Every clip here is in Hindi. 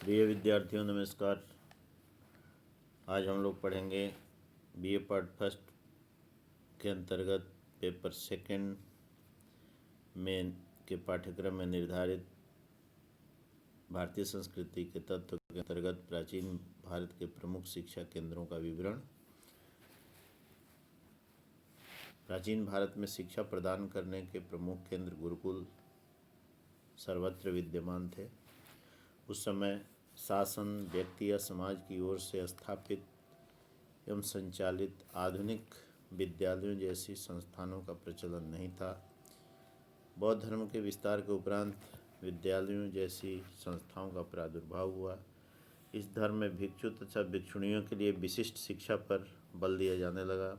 प्रिय विद्यार्थियों नमस्कार। आज हम लोग पढ़ेंगे बीए पार्ट फर्स्ट के अंतर्गत पेपर सेकंड में के पाठ्यक्रम में निर्धारित भारतीय संस्कृति के तत्व के अंतर्गत प्राचीन भारत के प्रमुख शिक्षा केंद्रों का विवरण। प्राचीन भारत में शिक्षा प्रदान करने के प्रमुख केंद्र गुरुकुल सर्वत्र विद्यमान थे। उस समय शासन व्यक्ति या समाज की ओर से स्थापित एवं संचालित आधुनिक विद्यालयों जैसी संस्थानों का प्रचलन नहीं था। बौद्ध धर्म के विस्तार के उपरांत विद्यालयों जैसी संस्थाओं का प्रादुर्भाव हुआ। इस धर्म में भिक्षु तथा भिक्षुणियों के लिए विशिष्ट शिक्षा पर बल दिया जाने लगा।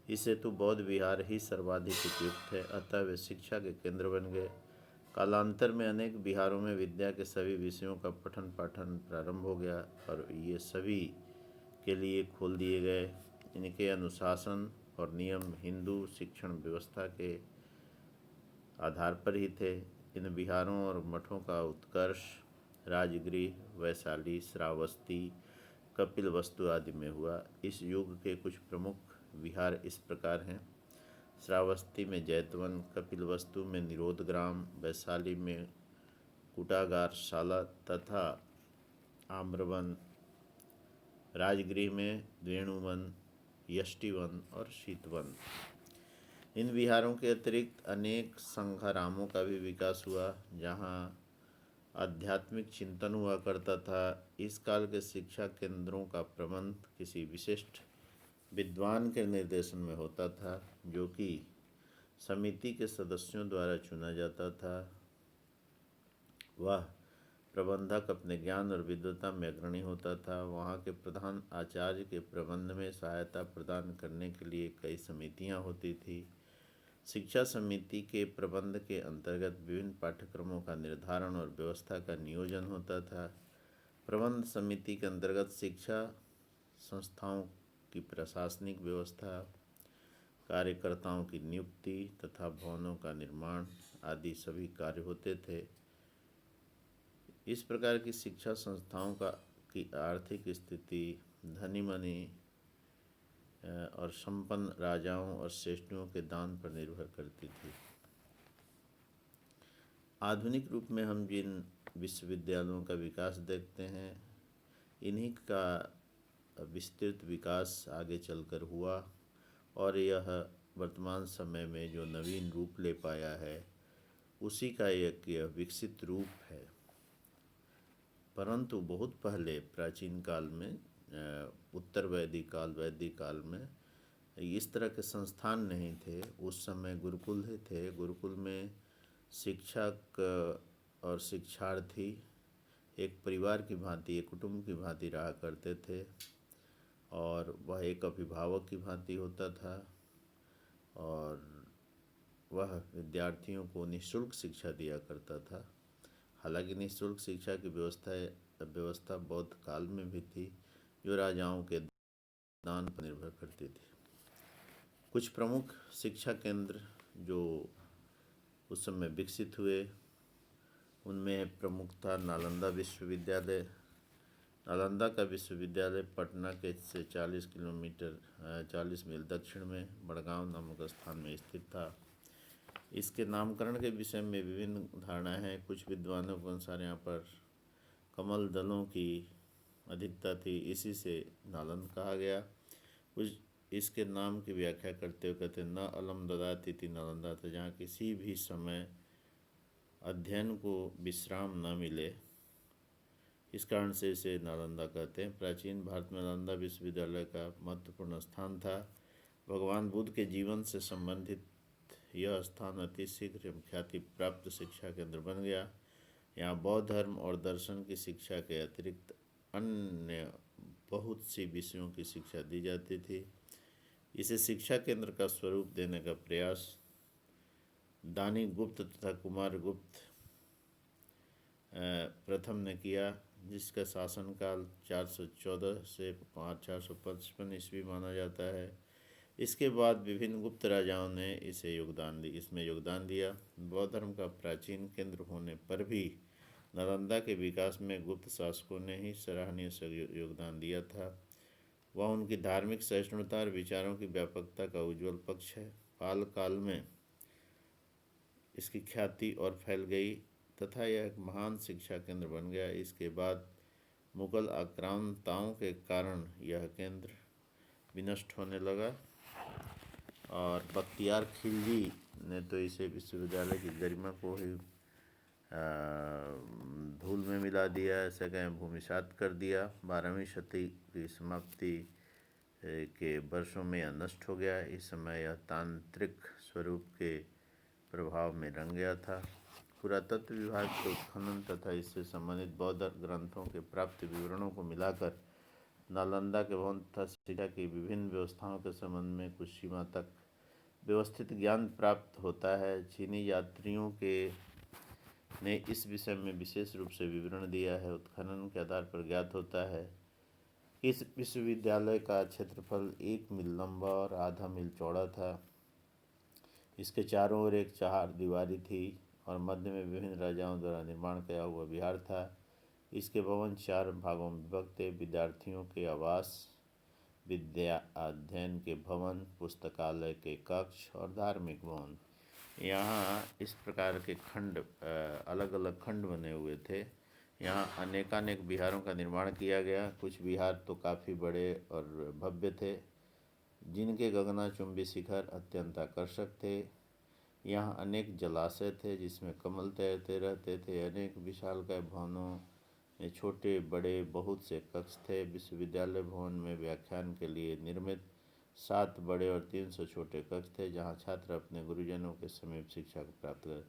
इस हेतु बौद्ध विहार ही सर्वाधिक उपयुक्त है, अतः वे शिक्षा के केंद्र बन गए। कालांतर में अनेक विहारों में विद्या के सभी विषयों का पठन पाठन प्रारंभ हो गया और ये सभी के लिए खोल दिए गए। इनके अनुशासन और नियम हिंदू शिक्षण व्यवस्था के आधार पर ही थे। इन विहारों और मठों का उत्कर्ष राजगृह, वैशाली, श्रावस्ती, कपिलवस्तु आदि में हुआ। इस युग के कुछ प्रमुख विहार इस प्रकार हैं: श्रावस्ती में जैतवन, कपिलवस्तु में निरोधग्राम, वैशाली में कुटागारशाला तथा आम्रवन, राजगृह में वेणुवन, यष्टिवन और शीतवन। इन विहारों के अतिरिक्त अनेक संघारामों का भी विकास हुआ, जहाँ आध्यात्मिक चिंतन हुआ करता था। इस काल के शिक्षा केंद्रों का प्रबंध किसी विशिष्ट विद्वान के निर्देशन में होता था, जो कि समिति के सदस्यों द्वारा चुना जाता था। वह प्रबंधक अपने ज्ञान और विद्वता में अग्रणी होता था। वहाँ के प्रधान आचार्य के प्रबंध में सहायता प्रदान करने के लिए कई समितियाँ होती थी। शिक्षा समिति के प्रबंध के अंतर्गत विभिन्न पाठ्यक्रमों का निर्धारण और व्यवस्था का नियोजन होता था। प्रबंध समिति के अंतर्गत शिक्षा संस्थाओं की प्रशासनिक व्यवस्था, कार्यकर्ताओं की नियुक्ति तथा भवनों का निर्माण आदि सभी कार्य होते थे। इस प्रकार की शिक्षा संस्थाओं की आर्थिक स्थिति धनी मनी और संपन्न राजाओं और श्रेष्ठियों के दान पर निर्भर करती थी। आधुनिक रूप में हम जिन विश्वविद्यालयों का विकास देखते हैं, इन्हीं का विस्तृत विकास आगे चलकर हुआ और यह वर्तमान समय में जो नवीन रूप ले पाया है, उसी का एक यह विकसित रूप है। परंतु बहुत पहले प्राचीन काल में, उत्तर वैदिक काल में इस तरह के संस्थान नहीं थे। उस समय गुरुकुल ही थे। गुरुकुल में शिक्षक और शिक्षार्थी एक परिवार की भांति, एक कुटुंब की भांति रहा करते थे और वह एक अभिभावक की भांति होता था और वह विद्यार्थियों को निःशुल्क शिक्षा दिया करता था। हालांकि निःशुल्क शिक्षा की व्यवस्था बौद्ध काल में भी थी, जो राजाओं के दान पर निर्भर करती थी। कुछ प्रमुख शिक्षा केंद्र जो उस समय विकसित हुए, उनमें प्रमुख था नालंदा विश्वविद्यालय। नालंदा का विश्वविद्यालय पटना के से 40 मील दक्षिण में बड़गांव नामक स्थान में स्थित था। इसके नामकरण के विषय में विभिन्न धारणाएं हैं। कुछ विद्वानों के अनुसार यहाँ पर कमल दलों की अधिकता थी, इसी से नालंद कहा गया। कुछ इसके नाम की व्याख्या करते हुए कहते हैं न अलम ददाति इति नालंदा था, जहाँ किसी भी समय अध्ययन को विश्राम न मिले, इस कारण से इसे नालंदा कहते हैं। प्राचीन भारत में नालंदा विश्वविद्यालय का महत्वपूर्ण स्थान था। भगवान बुद्ध के जीवन से संबंधित यह स्थान अति शीघ्र ख्याति प्राप्त शिक्षा केंद्र बन गया। यहाँ बौद्ध धर्म और दर्शन की शिक्षा के अतिरिक्त अन्य बहुत सी विषयों की शिक्षा दी जाती थी। इसे शिक्षा केंद्र का स्वरूप देने का प्रयास दानी गुप्त तथा कुमार गुप्त प्रथम ने किया, जिसका शासनकाल 414 से 455 ईस्वी माना जाता है। इसके बाद विभिन्न गुप्त राजाओं ने इसमें योगदान दिया। बौद्ध धर्म का प्राचीन केंद्र होने पर भी नालंदा के विकास में गुप्त शासकों ने ही सराहनीय योगदान दिया था। वह उनकी धार्मिक सहिष्णुता और विचारों की व्यापकता का उज्ज्वल पक्ष है। पाल काल में इसकी ख्याति और फैल गई तथा यह एक महान शिक्षा केंद्र बन गया। इसके बाद मुगल आक्रांताओं के कारण यह केंद्र विनष्ट होने लगा और बख्तियार खिलजी ने तो इसे विश्वविद्यालय की गरिमा को ही धूल में मिला दिया, ऐसे कहें भूमिसात कर दिया। 12वीं शती की समाप्ति के वर्षों में यह नष्ट हो गया। इस समय यह तांत्रिक स्वरूप के प्रभाव में रंग गया था। पुरातत्व विभाग के उत्खनन तथा इससे संबंधित बौद्ध ग्रंथों के प्राप्त विवरणों को मिलाकर नालंदा के भवन तथा शिक्षा की विभिन्न व्यवस्थाओं के संबंध में कुछ सीमा तक व्यवस्थित ज्ञान प्राप्त होता है। चीनी यात्रियों के ने इस विषय में विशेष रूप से विवरण दिया है। उत्खनन के आधार पर ज्ञात होता है इस विश्वविद्यालय का क्षेत्रफल 1 मील लंबा और आधा मील चौड़ा था। इसके चारों ओर एक चार दीवारी थी और मध्य में विभिन्न राजाओं द्वारा निर्माण किया हुआ विहार था। इसके भवन 4 भागों में विभक्त थे: विद्यार्थियों के आवास, विद्या अध्ययन के भवन, पुस्तकालय के कक्ष और धार्मिक भवन। यहाँ इस प्रकार के खंड, अलग अलग खंड बने हुए थे। यहाँ अनेकानेक विहारों का निर्माण किया गया। कुछ विहार तो काफ़ी बड़े और भव्य थे, जिनके गगनचुंबी शिखर अत्यंत आकर्षक थे। यहाँ अनेक जलाशय थे जिसमें कमल तैरते रहते थे। अनेक विशालकाय भवनों में छोटे बड़े बहुत से कक्ष थे। विश्वविद्यालय भवन में व्याख्यान के लिए निर्मित 7 बड़े और 300 छोटे कक्ष थे, जहाँ छात्र अपने गुरुजनों के समीप शिक्षा को प्राप्त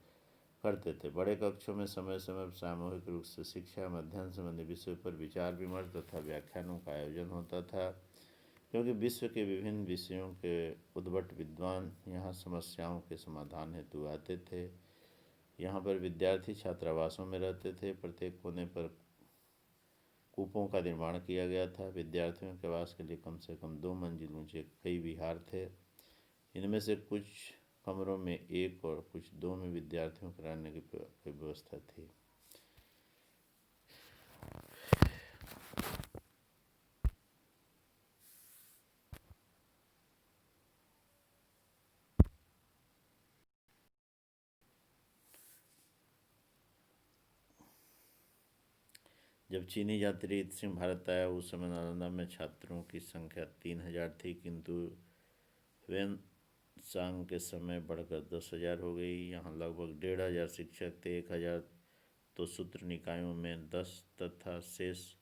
करते थे। बड़े कक्षों में समय समय पर सामूहिक रूप से शिक्षा एवं अध्ययन संबंधी विषयों पर विचार विमर्श तथा व्याख्यानों का आयोजन होता था, क्योंकि विश्व के विभिन्न विषयों के उद्भट विद्वान यहाँ समस्याओं के समाधान हेतु आते थे। यहाँ पर विद्यार्थी छात्रावासों में रहते थे। प्रत्येक कोने पर कूपों का निर्माण किया गया था। विद्यार्थियों के वास के लिए कम से कम 2 मंजिल ऊंचे कई विहार थे। इनमें से कुछ कमरों में 1 और कुछ 2 में विद्यार्थियों को रहने की व्यवस्था थी। जब चीनी यात्री सिंह भारत आया उस समय नालंदा में छात्रों की संख्या 3000 थी, किंतु ह्वेन-त्सांग के समय बढ़कर 10,000 हो गई। यहाँ लगभग 1500 शिक्षक थे। 1000 तो सूत्र निकायों में 10 तथा शेष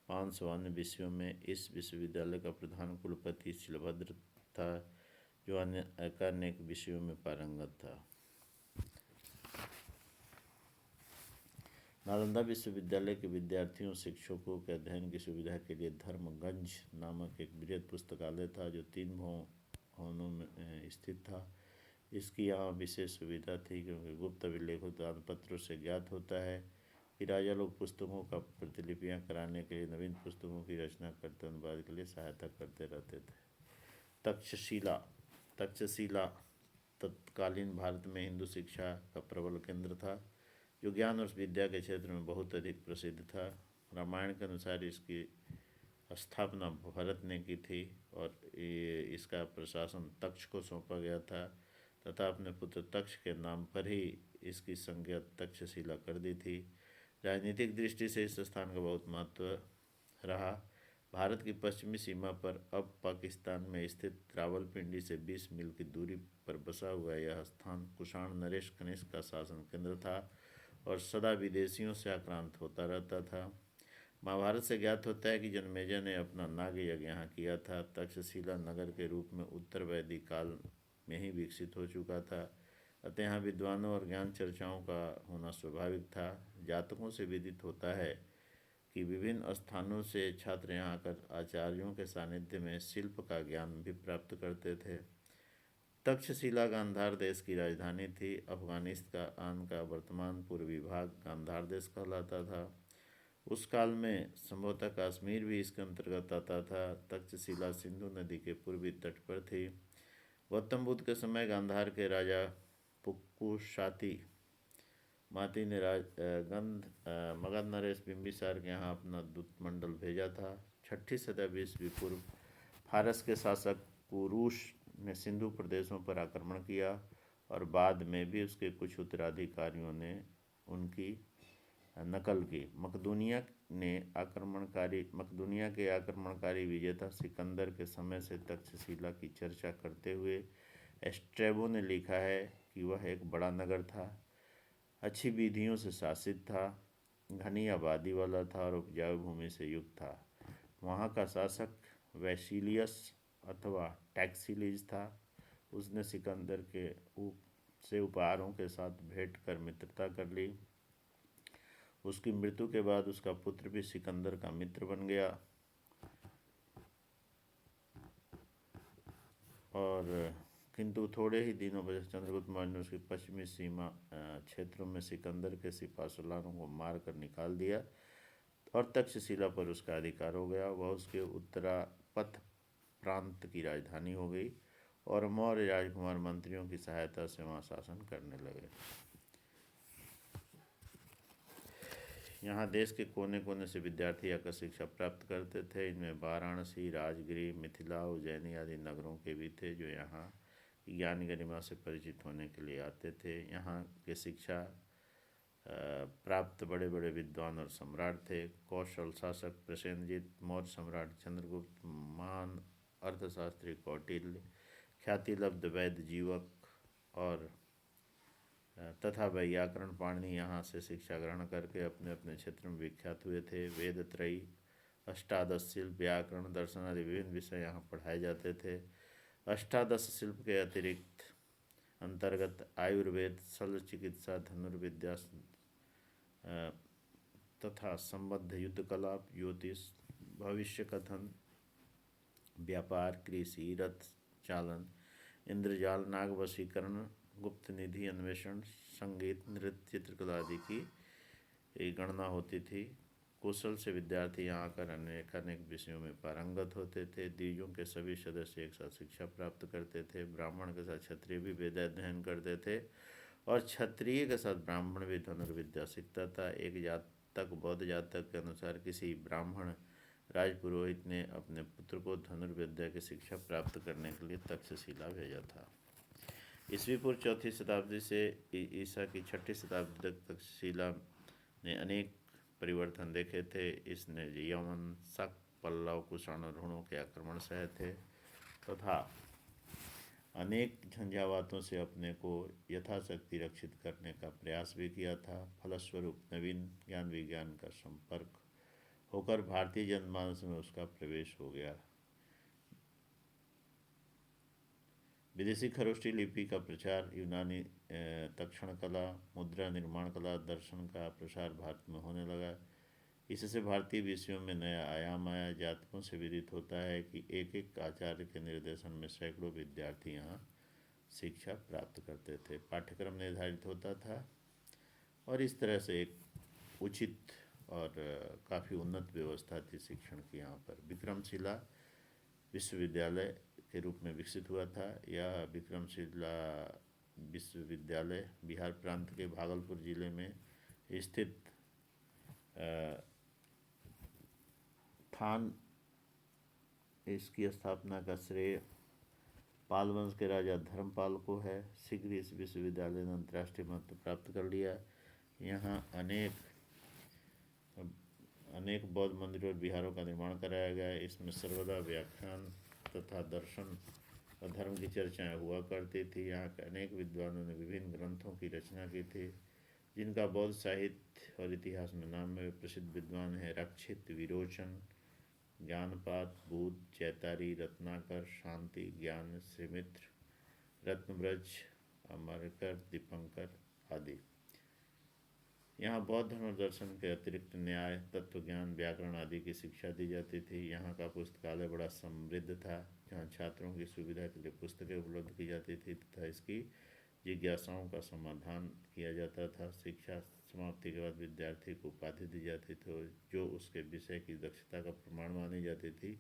500 अन्य विषयों में। इस विश्वविद्यालय का प्रधान कुलपति शिलभद्र था, जो अनेक विषयों में पारंगत था। नालंदा विश्वविद्यालय के विद्यार्थियों शिक्षकों के अध्ययन की सुविधा के लिए धर्मगंज नामक एक बृहद पुस्तकालय था, जो 3 भवनों में स्थित था। इसकी यहाँ विशेष सुविधा थी क्योंकि गुप्त अभिलेखों दानपत्रों से ज्ञात होता है कि राजा लोग पुस्तकों का प्रतिलिपियाँ कराने के लिए नवीन पुस्तकों की रचना करते अनुवाद के लिए सहायता करते रहते थे। तक्षशिला तत्कालीन भारत में हिंदू शिक्षा का प्रबल केंद्र था, जो ज्ञान और विद्या के क्षेत्र में बहुत अधिक प्रसिद्ध था। रामायण के अनुसार इसकी स्थापना भरत ने की थी और इसका प्रशासन तक्ष को सौंपा गया था तथा अपने पुत्र तक्ष के नाम पर ही इसकी संज्ञा तक्षशिला कर दी थी। राजनीतिक दृष्टि से इस स्थान का बहुत महत्व रहा। भारत की पश्चिमी सीमा पर अब पाकिस्तान में स्थित रावलपिंडी से 20 मील की दूरी पर बसा हुआ यह स्थान कुषाण नरेश कनिष्क का शासन केंद्र था और सदा विदेशियों से आक्रांत होता रहता था। महाभारत से ज्ञात होता है कि जन्मेजय ने अपना नाग यज्ञ यहाँ किया था। तक्षशिला नगर के रूप में उत्तर वैदिक काल में ही विकसित हो चुका था, अतः यहाँ विद्वानों और ज्ञान चर्चाओं का होना स्वाभाविक था। जातकों से विदित होता है कि विभिन्न स्थानों से छात्र यहाँ आकर आचार्यों के सानिध्य में शिल्प का ज्ञान भी प्राप्त करते थे। तक्षशिला गांधार देश की राजधानी थी। अफगानिस्तान का वर्तमान पूर्वी भाग गांधार देश कहलाता था। उस काल में संभवतः कश्मीर भी इसके अंतर्गत आता था। तक्षशिला सिंधु नदी के पूर्वी तट पर थी। गौतम बुद्ध के समय गांधार के राजा पुक्कुशाती माती ने मगध नरेश बिंबिसार के यहाँ अपना दूतमंडल भेजा था। 6ठी शताब्दी ईस्वी पूर्व फारस के शासक कुरूश ने सिंधु प्रदेशों पर आक्रमण किया और बाद में भी उसके कुछ उत्तराधिकारियों ने उनकी नकल की। मकदूनिया के आक्रमणकारी विजेता सिकंदर के समय से तक्षशिला की चर्चा करते हुए एस्ट्रेबो ने लिखा है कि वह एक बड़ा नगर था, अच्छी विधियों से शासित था, घनी आबादी वाला था और उपजाऊ भूमि से युक्त था। वहाँ का शासक वैसिलियस अथवा टैक्सिलिज था। उसने सिकंदर से उपहारों के साथ भेंट कर मित्रता कर ली। उसकी मृत्यु के बाद उसका पुत्र भी सिकंदर का मित्र बन गया और किंतु थोड़े ही दिनों बाद चंद्रगुप्त मौर्य ने उसकी पश्चिमी सीमा क्षेत्रों में सिकंदर के सिपाही को मार कर निकाल दिया और तक्षशिला पर उसका अधिकार हो गया। वह उसके उत्तरापथ प्रांत की राजधानी हो गई और मौर्य राजकुमार मंत्रियों की सहायता से वहाँ शासन करने लगे। यहाँ देश के कोने कोने से विद्यार्थी आकर शिक्षा प्राप्त करते थे। इनमें वाराणसी, राजगीर, मिथिला, उज्जैनी आदि नगरों के भी थे जो यहाँ ज्ञान गरिमा से परिचित होने के लिए आते थे। यहाँ के शिक्षा प्राप्त बड़े बड़े विद्वान और सम्राट थे। कौशल शासक प्रसेनजित, मौर्य सम्राट चंद्रगुप्त, महान अर्थशास्त्री कौटिल्य, ख्यातिलब्ध वैद्य जीवक और तथा व्याकरण पाणिनि यहाँ से शिक्षा ग्रहण करके अपने अपने क्षेत्र में विख्यात हुए थे। वेद त्रयी, अष्टादश शिल्प, व्याकरण, दर्शन आदि विभिन्न विषय यहाँ पढ़ाए जाते थे। अष्टादश शिल्प के अतिरिक्त अंतर्गत आयुर्वेद, शल्य चिकित्सा, धनुर्विद्या तथा संबद्ध युद्ध कला, ज्योतिष, भविष्य कथन, व्यापार, कृषि, रथ चालन, इंद्रजाल, नाग वशीकरण, गुप्त निधि अन्वेषण, संगीत, नृत्य, चित्रकला आदि की गणना होती थी। कुशल से विद्यार्थी यहाँ आकर अनेक विषयों में पारंगत होते थे। द्विजों के सभी सदस्य एक साथ शिक्षा प्राप्त करते थे। ब्राह्मण के साथ क्षत्रिय भी वेद अध्ययन करते थे और क्षत्रिय के साथ ब्राह्मण भी धनुर्विद्या सीखता था। एक जातक बौद्ध जातक के अनुसार किसी ब्राह्मण राजपुरोहित ने अपने पुत्र को धनुर्विद्या की शिक्षा प्राप्त करने के लिए तक्षशिला भेजा था। ईस्वी पूर्व 4ठी शताब्दी से ईसा की 6ठी शताब्दी तक तक्षशिला ने अनेक परिवर्तन देखे थे। इसने यमन, शक, पल्लव, कुषाण और हुणों के आक्रमण सहे थे तथा अनेक झंझावातों से अपने को यथाशक्ति रक्षित करने का प्रयास भी किया था। फलस्वरूप नवीन ज्ञान विज्ञान का संपर्क होकर भारतीय जनमानस में उसका प्रवेश हो गया। विदेशी खरोष्टी लिपि का प्रचार, यूनानी तक्षण कला, मुद्रा निर्माण कला, दर्शन का प्रसार भारत में होने लगा। इससे भारतीय विषयों में नया आयाम आया। जातकों से विदित होता है कि एक एक आचार्य के निर्देशन में सैकड़ों विद्यार्थी यहाँ शिक्षा प्राप्त करते थे। पाठ्यक्रम निर्धारित होता था और इस तरह से एक उचित और काफ़ी उन्नत व्यवस्था थी शिक्षण की। यहाँ पर विक्रमशिला विश्वविद्यालय के रूप में विकसित हुआ था। यह विक्रमशिला विश्वविद्यालय बिहार प्रांत के भागलपुर जिले में स्थित थान। इसकी स्थापना का श्रेय पाल वंश के राजा धर्मपाल को है। शीघ्र इस विश्वविद्यालय ने अंतर्राष्ट्रीय महत्व प्राप्त कर लिया। यहाँ अनेक बौद्ध मंदिरों और विहारों का निर्माण कराया गया है। इसमें सर्वदा व्याख्यान तथा दर्शन और धर्म की चर्चाएं हुआ करती थी। यहाँ के अनेक विद्वानों ने विभिन्न ग्रंथों की रचना की थी जिनका बौद्ध साहित्य और इतिहास में नाम में प्रसिद्ध विद्वान हैं रक्षित, विरोचन, ज्ञानपाद, बुद्ध, चैतारी, रत्नाकर, शांति, ज्ञान, श्रीमित्र, रत्नब्रज, अमरकर, दीपंकर आदि। यहाँ बौद्ध धर्म और दर्शन के अतिरिक्त न्याय, तत्वज्ञान, व्याकरण आदि की शिक्षा दी जाती थी। यहाँ का पुस्तकालय बड़ा समृद्ध था जहाँ छात्रों की सुविधा के लिए पुस्तकें उपलब्ध की जाती थी तथा इसकी जिज्ञासाओं का समाधान किया जाता था। शिक्षा समाप्ति के बाद विद्यार्थी को उपाधि दी जाती थी जो उसके विषय की दक्षता का प्रमाण मानी जाती थी।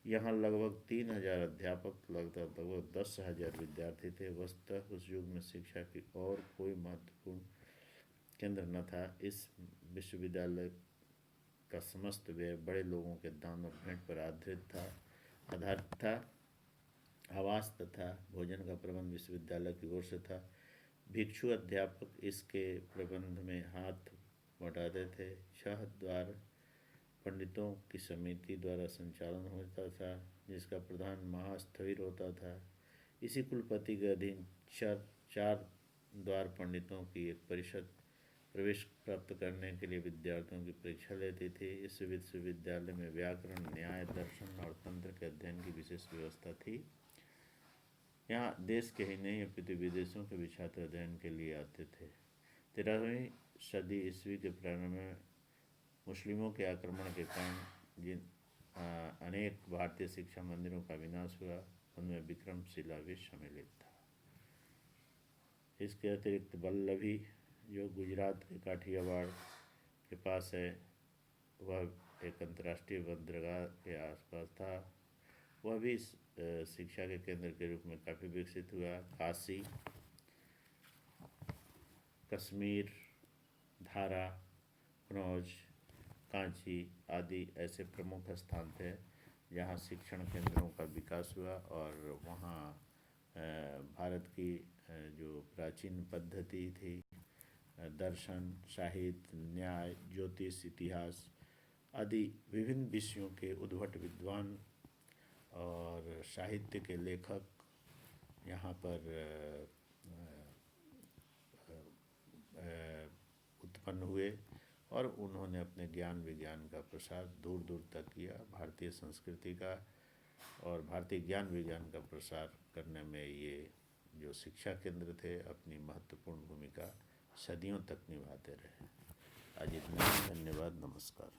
यहाँ लगभग 3000 अध्यापक, लगभग 10,000 विद्यार्थी थे। वस्तुतः उस युग में शिक्षा की और कोई महत्वपूर्ण केंद्र न था। इस विश्वविद्यालय का समस्त व्यय बड़े लोगों के दान और भेंट पर आधारित था। आवास तथा भोजन का प्रबंध विश्वविद्यालय की ओर से था। भिक्षु अध्यापक इसके प्रबंध में हाथ बटाते थे। 6 द्वार पंडितों की समिति द्वारा संचालन होता था, जिसका प्रधान महास्थविर होता था। इसी कुलपति के अधीन 4 द्वार पंडितों की एक परिषद प्रवेश प्राप्त करने के लिए विद्यार्थियों की परीक्षा लेती थी। इस विश्वविद्यालय में व्याकरण, न्याय, दर्शन और तंत्र के अध्ययन की विशेष व्यवस्था थी। यहाँ देश के ही नहीं अपितु विदेशों के भी छात्र अध्ययन के लिए आते थे। 13वीं सदी ईस्वी के प्रारंभ में मुस्लिमों के आक्रमण के कारण अनेक भारतीय शिक्षा मंदिरों का विनाश हुआ, उनमें विक्रमशिला भी सम्मिलित था। इसके अतिरिक्त वल्लभी, जो गुजरात के काठियावाड़ के पास है, वह एक अंतर्राष्ट्रीय बंदरगाह के आसपास था, वह भी शिक्षा के केंद्र के रूप में काफ़ी विकसित हुआ। काशी, कश्मीर, धारा, कनौज, कांची आदि ऐसे प्रमुख स्थान थे जहाँ शिक्षण केंद्रों का विकास हुआ और वहाँ भारत की जो प्राचीन पद्धति थी, दर्शन, साहित्य, न्याय, ज्योतिष, इतिहास आदि विभिन्न विषयों के उद्भट विद्वान और साहित्य के लेखक यहाँ पर उत्पन्न हुए और उन्होंने अपने ज्ञान विज्ञान का प्रसार दूर दूर तक किया। भारतीय संस्कृति का और भारतीय ज्ञान विज्ञान का प्रसार करने में ये जो शिक्षा केंद्र थे अपनी महत्वपूर्ण भूमिका सदियों तक निभाते रहे। आज इतना ही, धन्यवाद, नमस्कार।